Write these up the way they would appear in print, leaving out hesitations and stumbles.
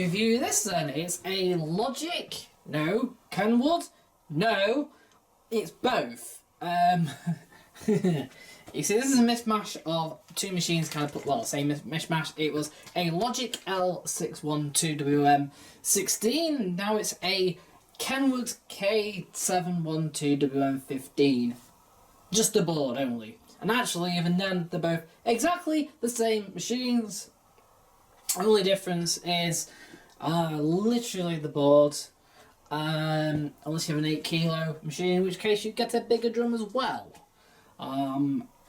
review this then. It's a Logik, no. Kenwood, no. It's both. You see, this is a mishmash of two machines kind of put, well, same mishmash. It was a Logik L712WM16. Now it's a Kenwood K712WM15. Just the board only. And actually, even then, they're both exactly the same machines. The only difference is literally the board. Unless you have an 8 kilo machine, in which case you get a bigger drum as well.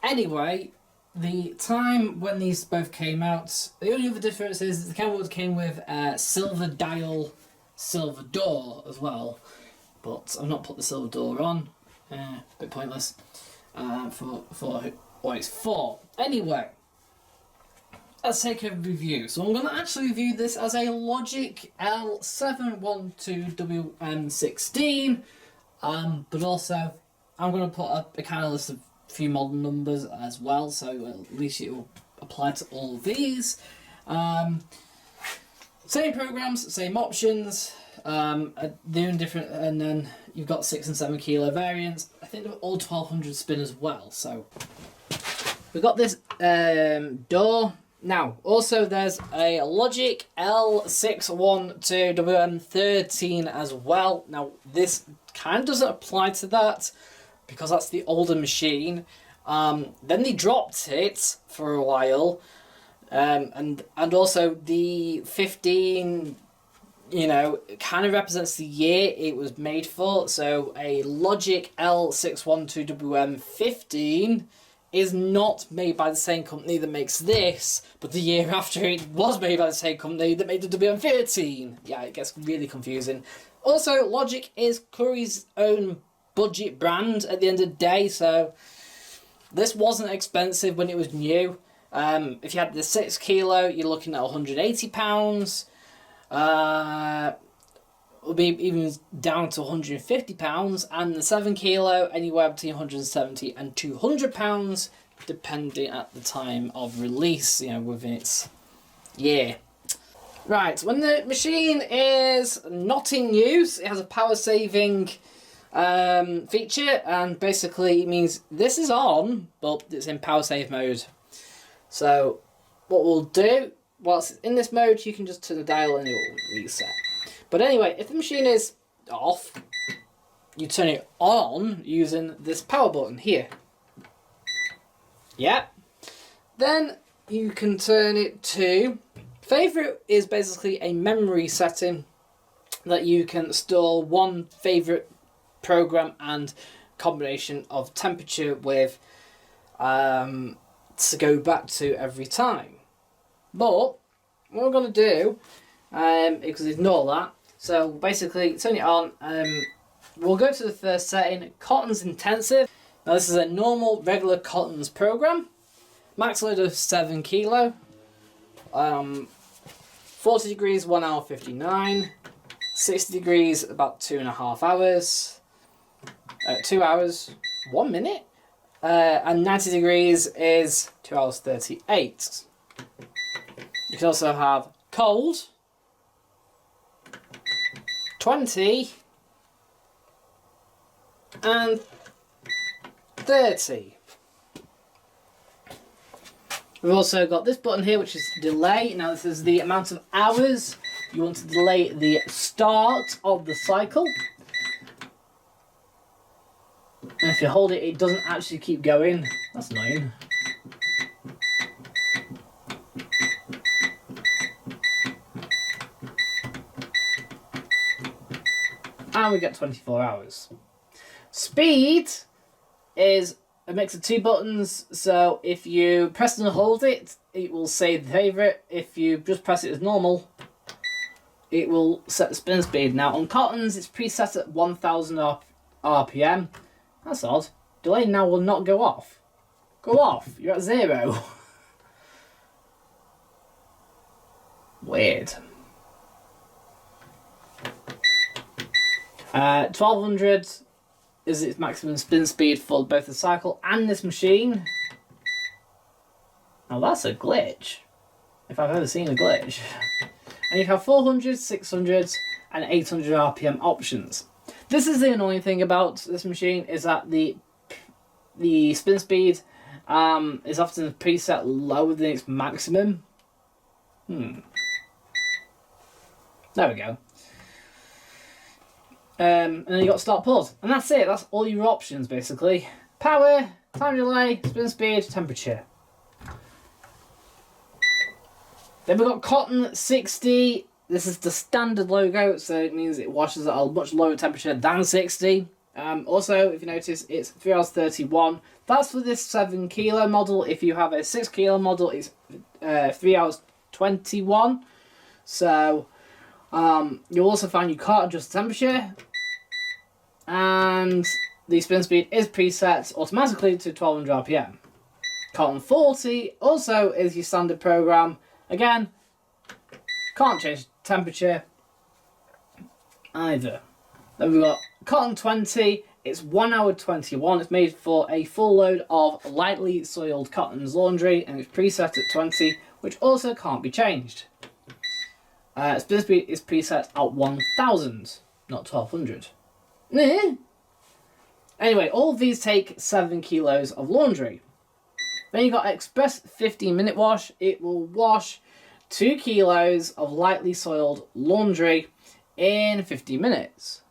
Anyway, the time when these both came out, the only other difference is the Kenwood came with a silver dial, silver door as well. But I've not put the silver door on. A bit pointless for what it's for. Anyway, let's take a review. So I'm going to actually review this as a Logik L712WM16, but also I'm going to put up a kind of list of a few model numbers as well, so at least it will apply to all of these. Same programs, same options, doing different, and then you've got 6 and 7 kilo variants. I think they're all 1200 spin as well. So we've got this door. Now, also there's a Logik L612WM13 as well. Now, this kind of doesn't apply to that because that's the older machine. Then they dropped it for a while, and also the 15, you know, it kind of represents the year it was made for. So a Logik L612WM15 is not made by the same company that makes this, but the year after it was made by the same company that made the WM13. Yeah, it gets really confusing. Also, Logik is Curry's own budget brand at the end of the day, so this wasn't expensive when it was new. If you had the 6 kilo, you're looking at £180. Will be even down to £150, and the 7 kilo anywhere between £170 and £200, depending at the time of release, you know, within its year. Right, when the machine is not in use, it has a power saving feature, and basically it means this is on, but it's in power save mode. So what we'll do, whilst it's in this mode, you can just turn the dial and it will reset. But anyway, if the machine is off, you turn it on using this power button here. Yeah. Then you can turn it to... Favourite is basically a memory setting that you can store one favourite program and combination of temperature with to go back to every time. But what we're going to do, because ignore that, so basically turn it on. We'll go to the first setting, Cotton's Intensive. Now this is a normal regular Cotton's program, max load of 7 kilo, 40 degrees 1 hour 59, 60 degrees about 2.5 hours, 2 hours 1 minute, and 90 degrees is 2 hours 38. You can also have cold, 20, and 30. We've also got this button here, which is delay. Now this is the amount of hours you want to delay the start of the cycle. And if you hold it, it doesn't actually keep going. That's annoying. And we get 24 hours. Speed is a mix of 2 buttons, so if you press and hold it, it will save the favourite. If you just press it as normal, it will set the spin speed. Now on Cottons, it's preset at 1000 RPM. That's odd. Delay now will not go off. Go off. You're at 0. Weird. 1200 is its maximum spin speed for both the cycle and this machine. Now that's a glitch, if I've ever seen a glitch. And you have 400, 600 and 800 RPM options. This is the annoying thing about this machine, is that the spin speed is often preset lower than its maximum. There we go. And then you got start pause, and that's it. That's all your options basically. Power, time delay, spin speed, temperature. Then we've got cotton 60. This is the standard logo, so it means it washes at a much lower temperature than 60. Also, if you notice, it's 3 hours 31. That's for this 7 kilo model. If you have a 6 kilo model, it's 3 hours 21. So you'll also find you can't adjust the temperature, and the spin speed is preset automatically to 1200 RPM. Cotton 40 also is your standard program. Again, can't change temperature either. Then we've got cotton 20. It's 1 hour 21. It's made for a full load of lightly soiled cotton's laundry, and it's preset at 20, which also can't be changed. Spin speed is preset at 1000, not 1200. Anyway, all of these take 7 kilos of laundry. Then you've got Express 15-minute wash. It will wash 2 kilos of lightly soiled laundry in 15 minutes.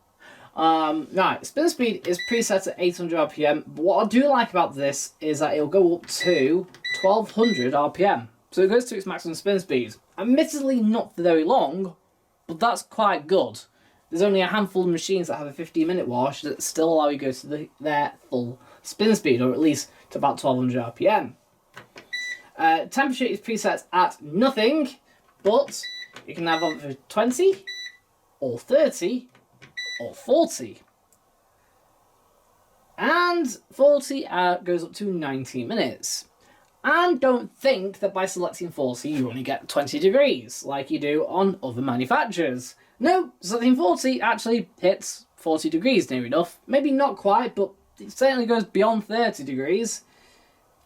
Right, spin speed is preset at 800 RPM, but what I do like about this is that it'll go up to 1200 RPM. So it goes to its maximum spin speed. Admittedly not for very long, but that's quite good. There's only a handful of machines that have a 15-minute wash that still allow you to go to their full spin speed, or at least to about 1200 RPM. Temperature is preset at nothing, but you can have either 20, or 30, or 40. And 40 goes up to 90 minutes. And don't think that by selecting 40 you only get 20 degrees, like you do on other manufacturers. No, selecting 40 actually hits 40 degrees near enough. Maybe not quite, but it certainly goes beyond 30 degrees.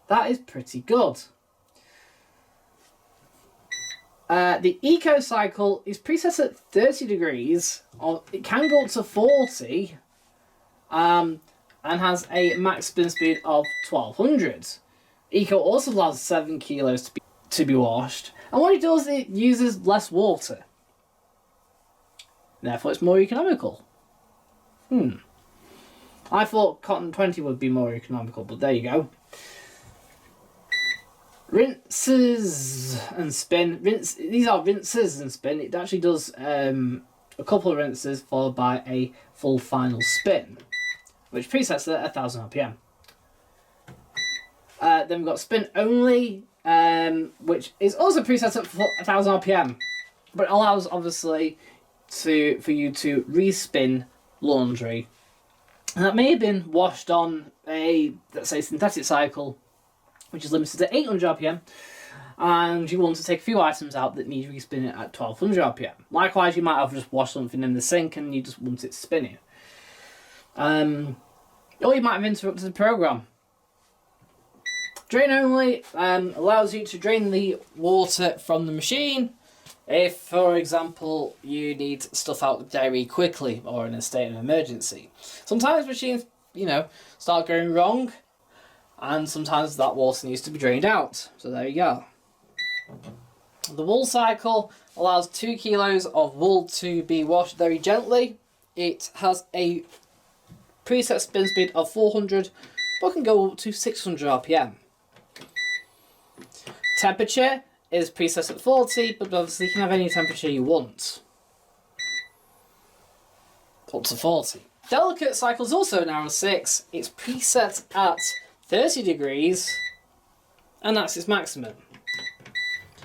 That is pretty good. The eco cycle is preset at 30 degrees, or it can go up to 40, and has a max spin speed of 1200. Eco also allows 7 kilos to be washed, and what it does, it uses less water. Therefore it's more economical. I thought cotton 20 would be more economical, but there you go. Rinses and spin. These are rinses and spin. It actually does a couple of rinses followed by a full final spin, which presets at 1000 RPM. Then we've got spin only, which is also preset at 1000 RPM, but allows obviously for you to respin laundry. And that may have been washed on a, let's say, synthetic cycle, which is limited to 800 RPM, and you want to take a few items out that need respinning at 1200 RPM. Likewise, you might have just washed something in the sink and you just want it spinning. Or you might have interrupted the program. Drain only allows you to drain the water from the machine if, for example, you need stuff out very quickly or in a state of emergency. Sometimes machines, start going wrong, and sometimes that water needs to be drained out. So there you go. The wool cycle allows 2 kilos of wool to be washed very gently. It has a preset spin speed of 400, but can go up to 600 RPM. Temperature is preset at 40, but obviously you can have any temperature you want. Up to 40. Delicate cycle is also an hour 6. It's preset at 30 degrees, and that's its maximum.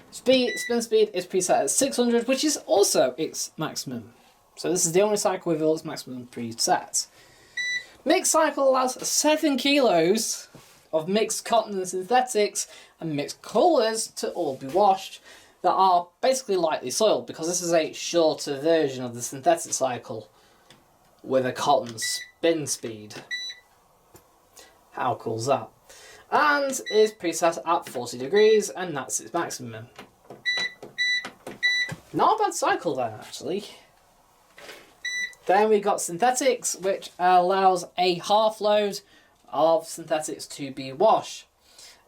Spin speed is preset at 600, which is also its maximum. So this is the only cycle with all its maximum preset. Mixed cycle allows 7 kilos of mixed cotton and synthetics and mixed colours to all be washed that are basically lightly soiled, because this is a shorter version of the synthetic cycle with a cotton spin speed. How cool is that? And is preset at 40 degrees, and that's its maximum. Not a bad cycle then, actually. Then we got synthetics, which allows a half load of synthetics to be washed.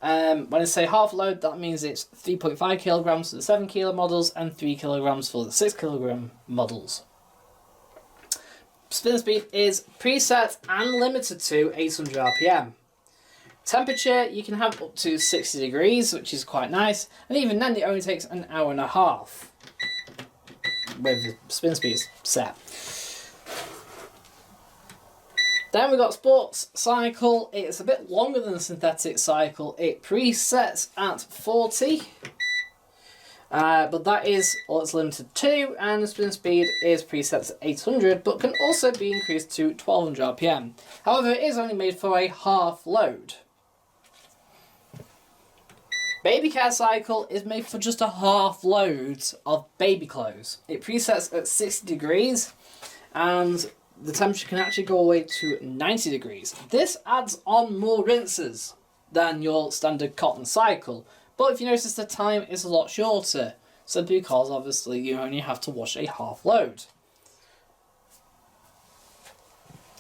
When I say half load, that means it's 3.5 kilograms for the 7 kilo models and 3 kilograms for the 6 kilogram models. Spin speed is preset and limited to 800 RPM. Temperature, you can have up to 60 degrees, which is quite nice, and even then it only takes an hour and a half with the spin speeds set. Then we got sports cycle. It's a bit longer than the synthetic cycle. It presets at 40, but that is all it's limited to, and the spin speed is preset at 800, but can also be increased to 1200 RPM. However, it is only made for a half load. Baby care cycle is made for just a half load of baby clothes. It presets at 60 degrees, and the temperature can actually go away to 90 degrees. This adds on more rinses than your standard cotton cycle, but if you notice the time is a lot shorter, simply because obviously you only have to wash a half load.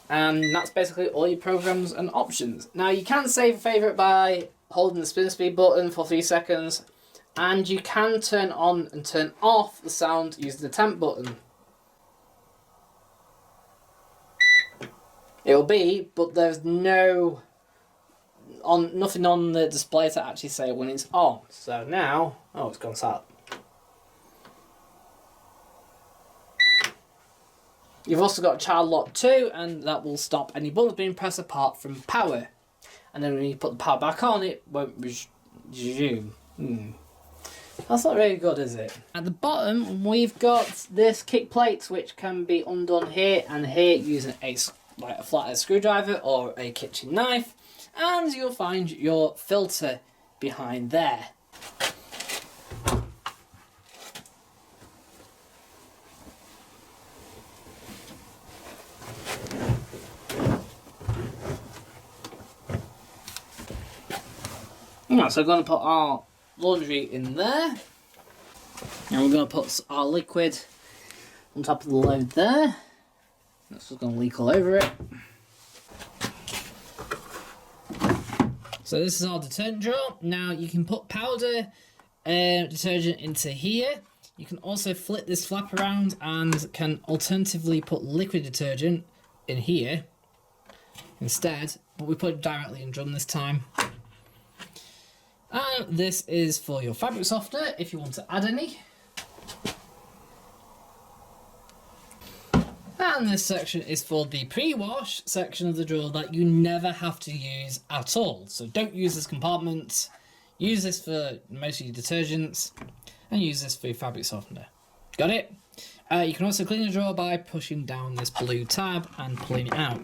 And that's basically all your programs and options. Now you can save a favourite by holding the spin speed button for 3 seconds, and you can turn on and turn off the sound using the temp button. It'll be, but there's nothing on the display to actually say when it's on. So now, oh, it's gone silent. You've also got child lock 2, and that will stop any buttons being pressed apart from power. And then when you put the power back on, it won't resume. That's not really good, is it? At the bottom, we've got this kick plate, which can be undone here and here using a flathead screwdriver or a kitchen knife, and you'll find your filter behind there. Right, so we're going to put our laundry in there, and we're going to put our liquid on top of the load there. That's just going to leak all over it. So this is our detergent drawer. Now you can put powder detergent into here. You can also flip this flap around and can alternatively put liquid detergent in here instead, but we put it directly in drum this time. And this is for your fabric softener if you want to add any. And this section is for the pre-wash section of the drawer that you never have to use at all. So don't use this compartment. Use this for most of your detergents and use this for your fabric softener. Got it? You can also clean the drawer by pushing down this blue tab and pulling it out.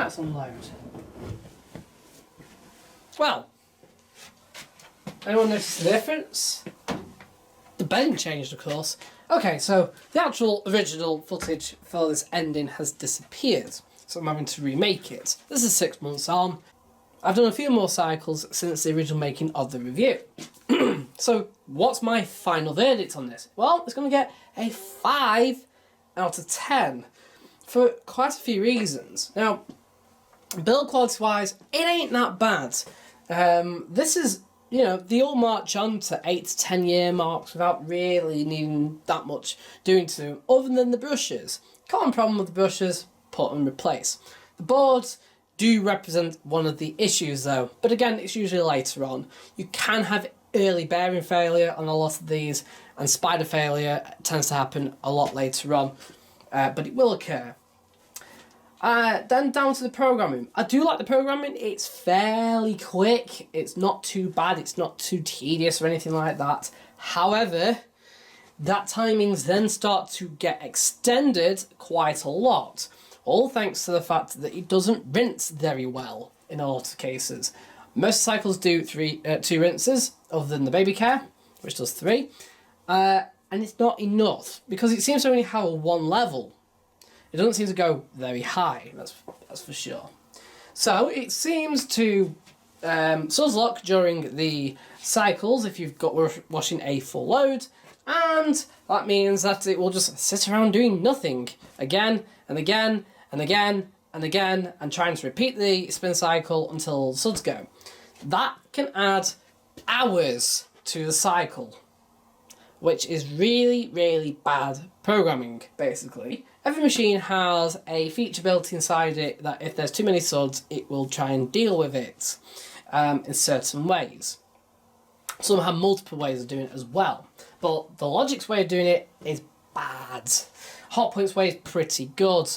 let's unload. Well, anyone notice the difference? The bedding changed, of course. Okay, so the actual original footage for this ending has disappeared, so I'm having to remake it. This is 6 months on. I've done a few more cycles since the original making of the review. So, what's my final verdict on this? Well, it's going to get a 5 out of 10 for quite a few reasons. Now, build quality wise, it ain't that bad. This is, you know, they all march on to 8 to 10 year marks without really needing that much doing to them, other than the brushes. Common problem with the brushes, put and replace. The boards do represent one of the issues though, but again, it's usually later on. You can have early bearing failure on a lot of these, and spider failure tends to happen a lot later on, but it will occur. Then down to the programming. I do like the programming. It's fairly quick. It's not too bad. It's not too tedious or anything like that. However, that timings then start to get extended quite a lot. All thanks to the fact that it doesn't rinse very well in a lot of cases. Most cycles do 2 rinses, other than the baby care, which does 3. And it's not enough, because it seems to only have 1 level. It doesn't seem to go very high, that's for sure. So it seems to sudslock during the cycles if you've got washing a full load, and that means that it will just sit around doing nothing again and again and again and again, and trying to repeat the spin cycle until suds go. That can add hours to the cycle, which is really, really bad programming, basically. Every machine has a feature built inside it that if there's too many suds, it will try and deal with it in certain ways. Some have multiple ways of doing it as well, but the Logic's way of doing it is bad. Hotpoint's way is pretty good.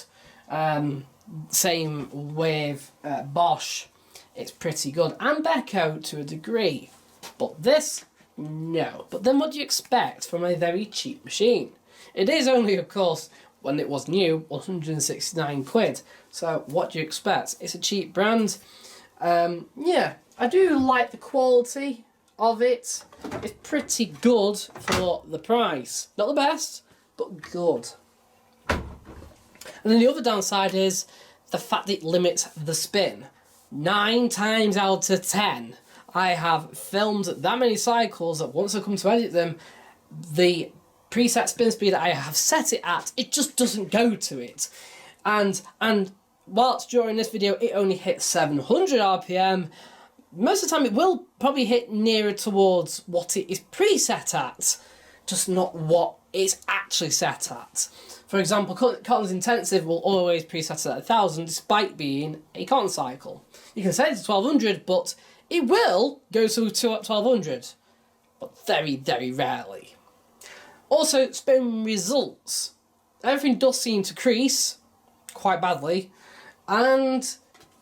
Same with Bosch, it's pretty good, and Beko to a degree. But this, no. But then what do you expect from a very cheap machine? It is only, of course, when it was new, 169 quid. So what do you expect? It's a cheap brand. Yeah, I do like the quality of it. It's pretty good for the price. Not the best, but good. And then the other downside is the fact that it limits the spin. 9 times out of 10, I have filmed that many cycles that once I come to edit them, the preset spin speed that I have set it at, it just doesn't go to it. And whilst during this video it only hit 700 RPM, most of the time it will probably hit nearer towards what it is preset at, just not what it's actually set at. For example, Cotton's Intensive will always preset at 1000 despite being a cotton cycle. You can set it to 1200, but it will go to 1200, but very, very rarely. Also, spin results. Everything does seem to crease quite badly, and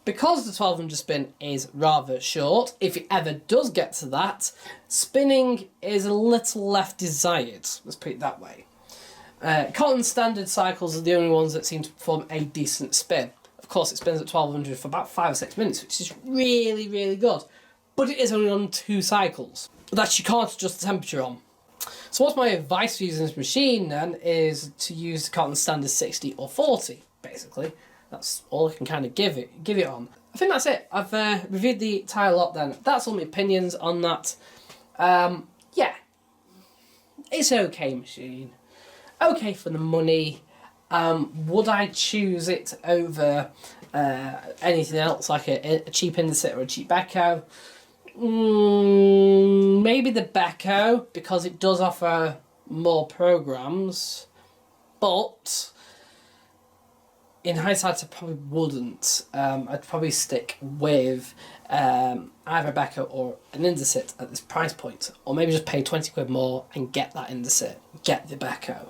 because the 1200 spin is rather short, if it ever does get to that, spinning is a little left desired, let's put it that way. Cotton standard cycles are the only ones that seem to perform a decent spin. Of course, it spins at 1200 for about 5 or 6 minutes, which is really, really good. But it is only on 2 cycles. That you can't adjust the temperature on. So what's my advice for using this machine then is to use the Cotton standard 60 or 40, basically. That's all I can kind of give it on. I think that's it. I've reviewed the entire lot then. That's all my opinions on that. Yeah. It's an okay machine. Okay for the money. Would I choose it over anything else, like a cheap Indesit or a cheap Beko? Maybe the Beko, because it does offer more programs, but in hindsight I probably wouldn't. I'd probably stick with either a Beko or an Indesit at this price point, or maybe just pay 20 quid more and get that Indesit, get the Beko.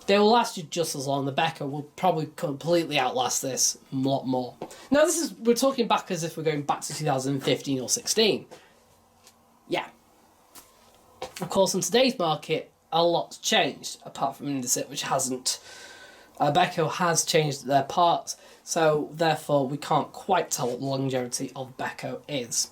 They will last you just as long. The Beko will probably completely outlast this a lot more. Now we're talking back as if we're going back to 2015 or 16. Yeah. Of course, in today's market, a lot's changed, apart from Indesit, which hasn't. Beko has changed their parts so therefore we can't quite tell what the longevity of Beko is.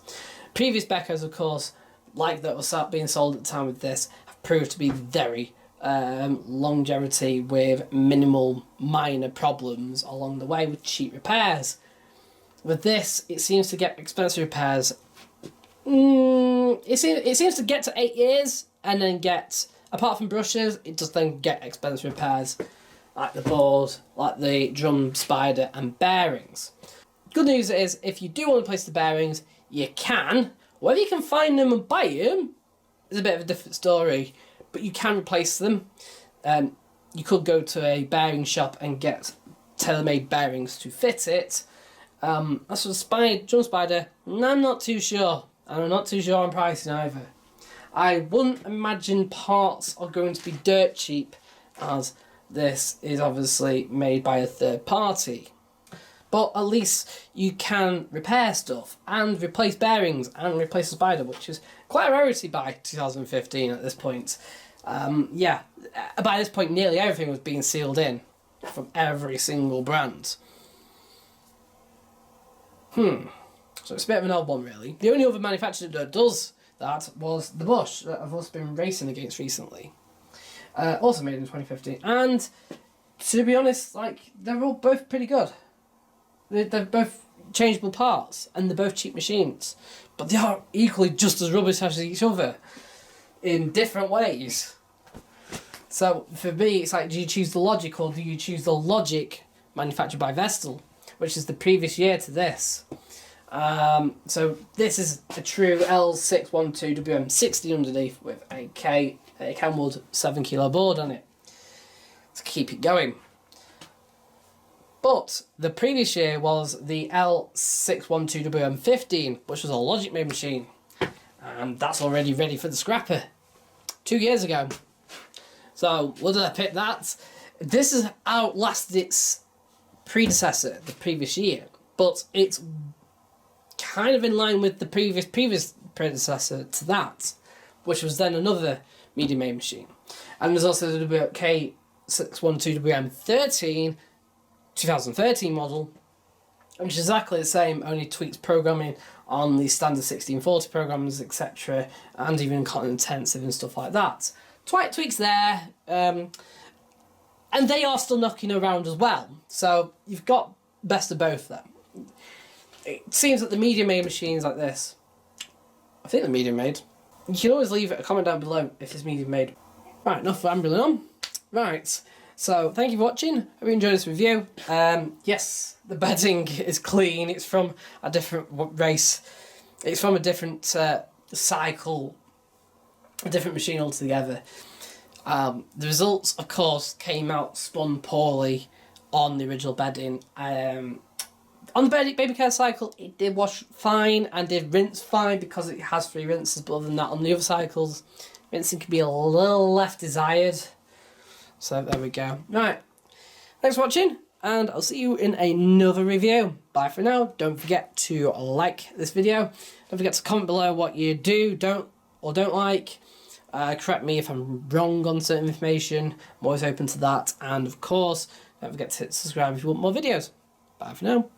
Previous Bekos, of course, like that was being sold at the time with this, have proved to be very longevity with minimal minor problems along the way with cheap repairs. With this, it seems to get expensive repairs. It seems to get to 8 years and then get, apart from brushes, it does then get expensive repairs like the board, like the drum spider and bearings. Good news is, if you do want to replace the bearings, you can. Whether you can find them and buy them is a bit of a different story, but you can replace them. You could go to a bearing shop and get tailor-made bearings to fit it. As for the drum spider, I'm not too sure. And I'm not too sure on pricing either. I wouldn't imagine parts are going to be dirt cheap, as this is obviously made by a third party. But at least you can repair stuff and replace bearings and replace the spider, which is quite a rarity by 2015 at this point. Yeah, by this point nearly everything was being sealed in from every single brand. So it's a bit of an odd one, really. The only other manufacturer that does that was the Bosch, that I've also been racing against recently. Also made in 2015. And to be honest, like, they're all both pretty good. They're both changeable parts, and they're both cheap machines. But they are equally just as rubbish as each other in different ways. So for me, it's like, do you choose the Logik or do you choose the Logik manufactured by Vestel, which is the previous year to this? So this is a true L612WM16 underneath with a Kenwood 7 kilo board on it to keep it going. But the previous year was the L612WM15, which was a Logik made machine, and that's already ready for the scrapper 2 years ago. So would I pick that? This has outlasted its predecessor the previous year, but it's kind of in line with the previous predecessor to that, which was then another medium made machine. And there's also the K612WM13 2013 model, which is exactly the same, only tweaks programming on the standard 1640 programs, etc., and even content intensive and stuff like that. Slight tweaks there, and they are still knocking around as well. So you've got best of both there. It seems that the medium made machines like this, I think they're medium made. You can always leave a comment down below if it's medium made. Right, enough rambling on. Right, so thank you for watching. Hope you enjoyed this review. Yes, the bedding is clean. It's from a different race. It's from a different cycle, a different machine altogether. The results, of course, came out spun poorly on the original bedding. On the baby care cycle, it did wash fine and did rinse fine because it has 3 rinses, but other than that, on the other cycles, rinsing can be a little left desired. So there we go. Right, thanks for watching, and I'll see you in another review. Bye for now. Don't forget to like this video. Don't forget to comment below what you don't like. Correct me if I'm wrong on certain information. I'm always open to that. And of course, don't forget to hit subscribe if you want more videos. Bye for now.